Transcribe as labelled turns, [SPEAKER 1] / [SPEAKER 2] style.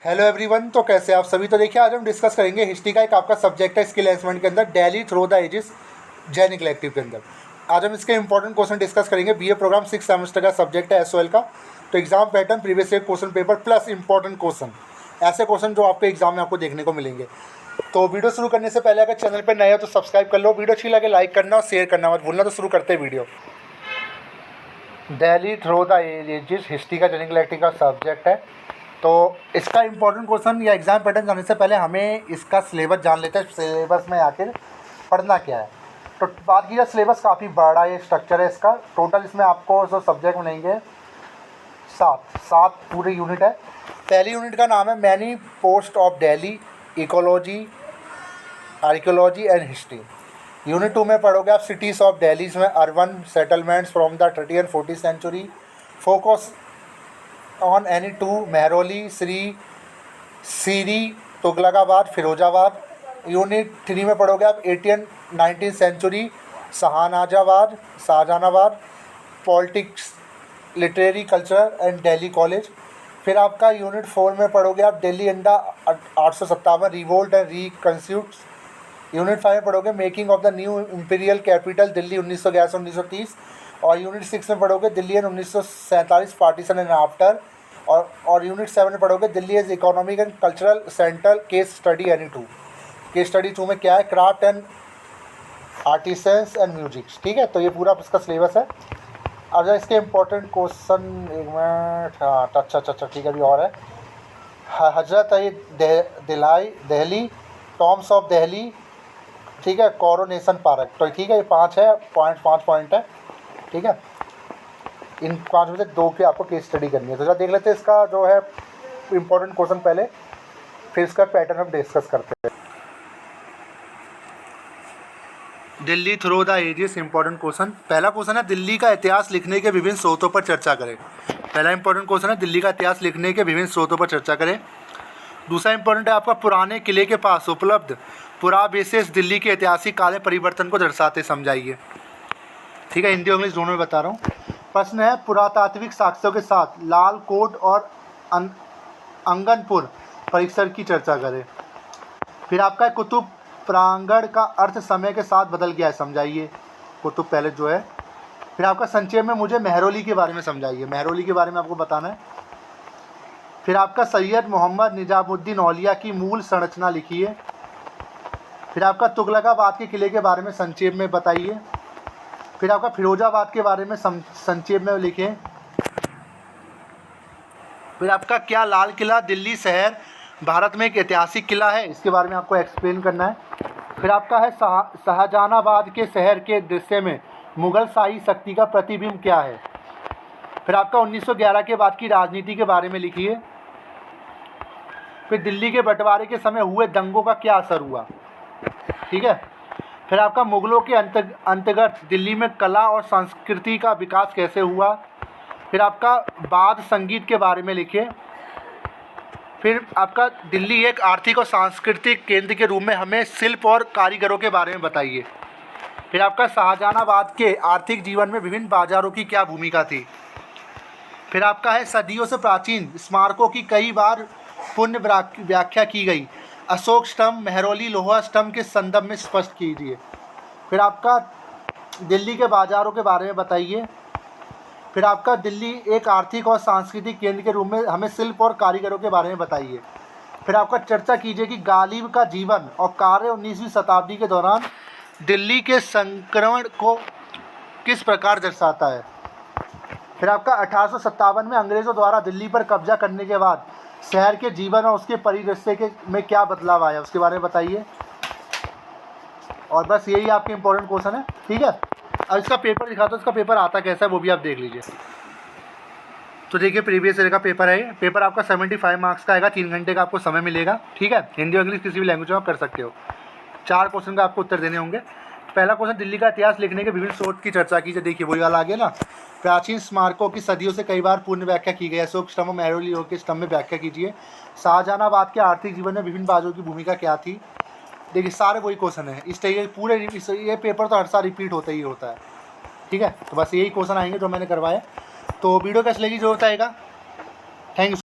[SPEAKER 1] Hello everyone. तो कैसे आप सभी। तो देखिए आज हम डिस्कस करेंगे हिस्ट्री का एक आपका सब्जेक्ट है स्किल एनहांसमेंट के अंदर, Delhi through the ages Jain collective के अंदर। आज हम इसके इंपॉर्टेंट क्वेश्चन डिस्कस करेंगे। बीए प्रोग्राम 6 सेमेस्टर का सब्जेक्ट है एसओएल का। तो exam pattern, previous year question paper plus important question, ऐसे क्वेश्चन जो आपके एग्जाम में आपको देखने को मिलेंगे। तो वीडियो शुरू करने से पहले अगर चैनल पर नए हो तो सब्सक्राइब कर लो, वीडियो अच्छी लगे लाइक करना और शेयर करना मत भूलना। तो शुरू करते हैं video. Delhi through the ages history का जैन कलेक्टिव का सब्जेक्ट है। तो इसका इंपॉर्टेंट क्वेश्चन या एग्जाम पैटर्न जाने से पहले हमें इसका सिलेबस जान लेते हैं। सिलेबस में आखिर पढ़ना क्या है। तो बात की जाए, सिलेबस काफ़ी बड़ा ये स्ट्रक्चर है इसका। टोटल इसमें आपको जो सब्जेक्ट बनेंगे सात पूरे यूनिट है। पहली यूनिट का नाम है many post of Delhi, ecology, archaeology and history. Unit 2 में पढ़ोगे आप सिटीज़ ऑफ दिल्ली में urban settlements from the 30 and 40 century, focus on any two Mehrauli, Siri, Tughlakabad, Firozabad. Unit 3 में पढ़ोगे आप 18 19 century, Shahjahanabad, politics, literary, culture and Delhi college. फिर आपका यूनिट 4 में पढ़ोगे आप Delhi under 857, revolt and reconstitute. Unit 5 में पढ़ोगे making of the new imperial capital Delhi 1911-1930। और यूनिट 6 में पढ़ोगे Delhi in 1947, partition and after. और यूनिट 7 में पढ़ोगे Delhi as economic and cultural centre, case study any 2। Case study 2 में क्या है, craft and artisans and musics. ठीक है, तो ये पूरा इसका सिलेबस है। अब जरा इसके इंपॉर्टेंट क्वेश्चन, एक मिनट। हाँ, अच्छा ठीक है, अभी और है। हजरत दिल्ली, टॉम्स ऑफ दिल्ली, ठीक है, कोरोनेशन पार्क। तो ठीक है, ये 5 है, 5 पॉइंट है। ठीक है, इन 5 में से 2 की आपको केस स्टडी करनी है। तो जरा देख लेते हैं इसका जो है इंपॉर्टेंट क्वेश्चन पहले, फिर इसका पैटर्न हम डिस्कस करते हैं। Delhi through the ages important question. पहला क्वेश्चन है दिल्ली का इतिहास लिखने के विभिन्न स्रोतों पर चर्चा करें। पहला इंपॉर्टेंट क्वेश्चन है दिल्ली का इतिहास लिखने के विभिन्न स्रोतों पर चर्चा करें। दूसरा इंपॉर्टेंट है आपका पुराने किले के पास उपलब्ध पुरावशेष दिल्ली के ऐतिहासिक काले परिवर्तन को दर्शाते समझाइए। ठीक है, हिंदी और इंग्लिश दोनों में बता रहा हूँ। प्रश्न है पुरातात्विक साक्ष्यों के साथ लाल कोट और अंगनपुर परिसर की चर्चा करें। फिर आपका कुतुब प्रांगण का अर्थ समय के साथ बदल गया है, समझाइए। कुतुब पैलेस जो है। फिर आपका संक्षेप में मुझे महरौली के बारे में समझाइए। महरौली के बारे में आपको बताना है। फिर आपका सैयद मोहम्मद निजामुद्दीन औलिया की मूल संरचना लिखिए। फिर आपका तुगलकाबाद के किले के बारे में संक्षेप में बताइए। फिर आपका फिरोजाबाद के बारे में संक्षेप में लिखें। फिर आपका क्या लाल किला दिल्ली शहर भारत में एक ऐतिहासिक किला है, इसके बारे में आपको एक्सप्लेन करना है। फिर आपका है शाहजहानाबाद के शहर के दृश्य में मुगल शाही शक्ति का प्रतिबिंब क्या है। फिर आपका 1911 के बाद की राजनीति के बारे में लिखिए। फिर दिल्ली के बंटवारे के समय हुए दंगों का क्या असर हुआ। ठीक है। फिर आपका मुगलों के अंतर्गत दिल्ली में कला और संस्कृति का विकास कैसे हुआ। फिर आपका वाद्य संगीत के बारे में लिखिए। फिर आपका दिल्ली एक आर्थिक और सांस्कृतिक केंद्र के रूप में हमें शिल्प और कारीगरों के बारे में बताइए। फिर आपका शाहजहानाबाद के आर्थिक जीवन में विभिन्न बाजारों की क्या भूमिका थी। फिर आपका है सदियों से प्राचीन स्मारकों की कई बार पुण्य व्याख्या की गई। अशोक स्तंभ, महरौली लोहा स्तंभ के संदर्भ में स्पष्ट कीजिए। फिर आपका दिल्ली के बाज़ारों के बारे में बताइए। फिर आपका दिल्ली एक आर्थिक और सांस्कृतिक केंद्र के रूप में हमें शिल्प और कारीगरों के बारे में बताइए। फिर आपका चर्चा कीजिए कि गालिब का जीवन और कार्य 19वीं शताब्दी के दौरान दिल्ली के संक्रमण को किस प्रकार दर्शाता है। फिर आपका 1857 में अंग्रेज़ों द्वारा दिल्ली पर कब्जा करने के बाद शहर के जीवन और उसके परिदृश्य में क्या बदलाव आया, उसके बारे में बताइए। और बस यही आपके इंपॉर्टेंट क्वेश्चन है। ठीक है, अब इसका पेपर दिखाता हूँ, इसका पेपर आता कैसा है वो भी आप देख लीजिए। तो देखिए प्रीवियस ईयर का पेपर है। पेपर आपका 75 मार्क्स का आएगा, 3 घंटे का आपको समय मिलेगा। ठीक है, हिंदी और इंग्लिश किसी भी लैंग्वेज में आप कर सकते हो। 4 क्वेश्चन का आपको उत्तर देने होंगे। पहला क्वेश्चन, दिल्ली का इतिहास लिखने के विभिन्न स्रोत की चर्चा कीजिए। देखिए वही वाला आ गया ना, प्राचीन स्मारकों की सदियों से कई बार पूर्ण व्याख्या की गई। अशोक स्तंभ, महरौली के स्तंभ में व्याख्या कीजिए। शाहजहानाबाद के आर्थिक जीवन में विभिन्न बाजों की भूमिका क्या थी। देखिए सारे वही क्वेश्चन है इस तरीके पूरे। ये पेपर तो हर साल रिपीट होता ही होता है। ठीक है, तो बस यही क्वेश्चन आएंगे जो मैंने करवाए। तो वीडियो कैसे लगी जरूर बताइएगा। Thank you.